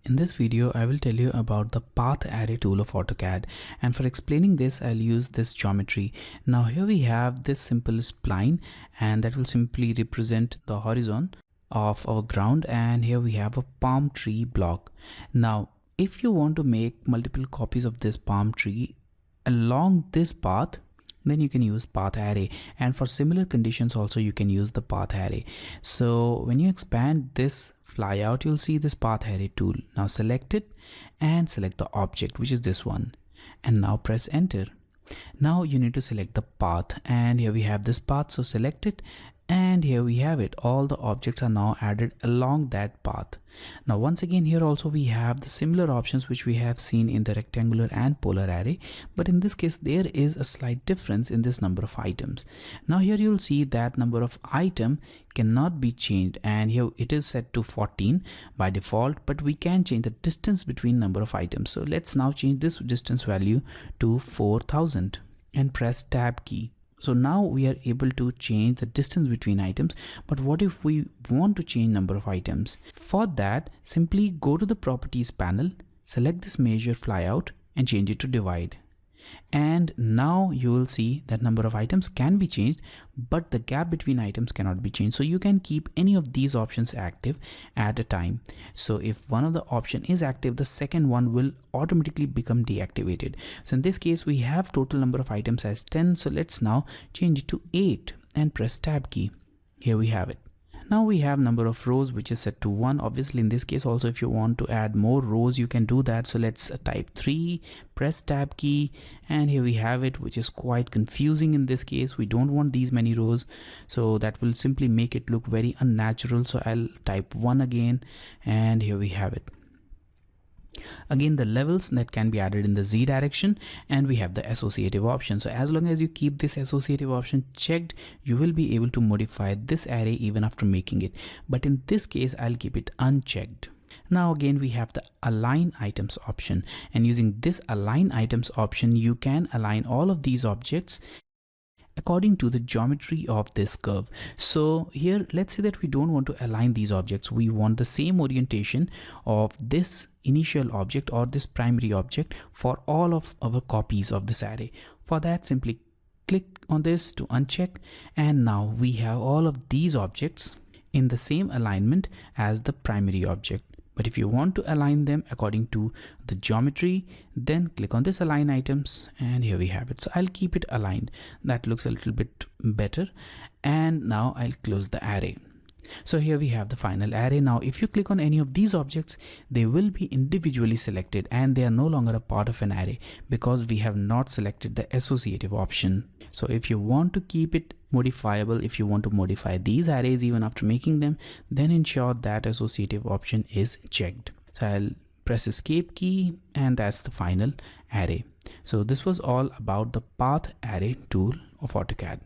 In this video, I will tell you about the path array tool of AutoCAD, and for explaining this, I'll use this geometry. Now here we have this simple spline, and that will simply represent the horizon of our ground, and here we have a palm tree block. Now if you want to make multiple copies of this palm tree along this path, then you can use path array, and for similar conditions also you can use the path array. So when you expand this flyout, you'll see this path array tool. Now select it and select the object, which is this one, and now press enter. Now you need to select the path, and here we have this path, so select it, and here we have it. All the objects are now added along that path. Now once again, here also we have the similar options which we have seen in the rectangular and polar array, but in this case there is a slight difference in this number of items. Now here you'll see that number of item cannot be changed, and here it is set to 14 by default, but we can change the distance between number of items. So let's now change this distance value to 4000 and press tab key. So now we are able to change the distance between items, but what if we want to change number of items? For that, simply go to the properties panel, select this measure flyout and change it to divide. And now you will see that number of items can be changed, but the gap between items cannot be changed. So you can keep any of these options active at a time. So if one of the option is active, the second one will automatically become deactivated. So in this case, we have total number of items as 10. So let's now change it to 8 and press tab key. Here we have it. Now we have number of rows which is set to 1. Obviously in this case also, if you want to add more rows, you can do that. So let's type 3, press tab key, and here we have it, which is quite confusing. In this case we don't want these many rows, so that will simply make it look very unnatural. So I'll type 1 again, and here we have it. Again, the levels that can be added in the Z direction, and we have the associative option. So as long as you keep this associative option checked, you will be able to modify this array even after making it. But in this case, I'll keep it unchecked. Now again, we have the align items option, and using this align items option, you can align all of these objects according to the geometry of this curve. So here, let's say that we don't want to align these objects. We want the same orientation of this initial object or this primary object for all of our copies of this array. For that, simply click on this to uncheck, and now we have all of these objects in the same alignment as the primary object. But if you want to align them according to the geometry, then click on this align items, and here we have it. So I'll keep it aligned. That looks a little bit better. And now I'll close the array. So here we have the final array. Now if you click on any of these objects, they will be individually selected, and they are no longer a part of an array because we have not selected the associative option. So if you want to keep it modifiable, if you want to modify these arrays even after making them, then ensure that associative option is checked. So I'll press escape key, and that's the final array. So this was all about the path array tool of AutoCAD.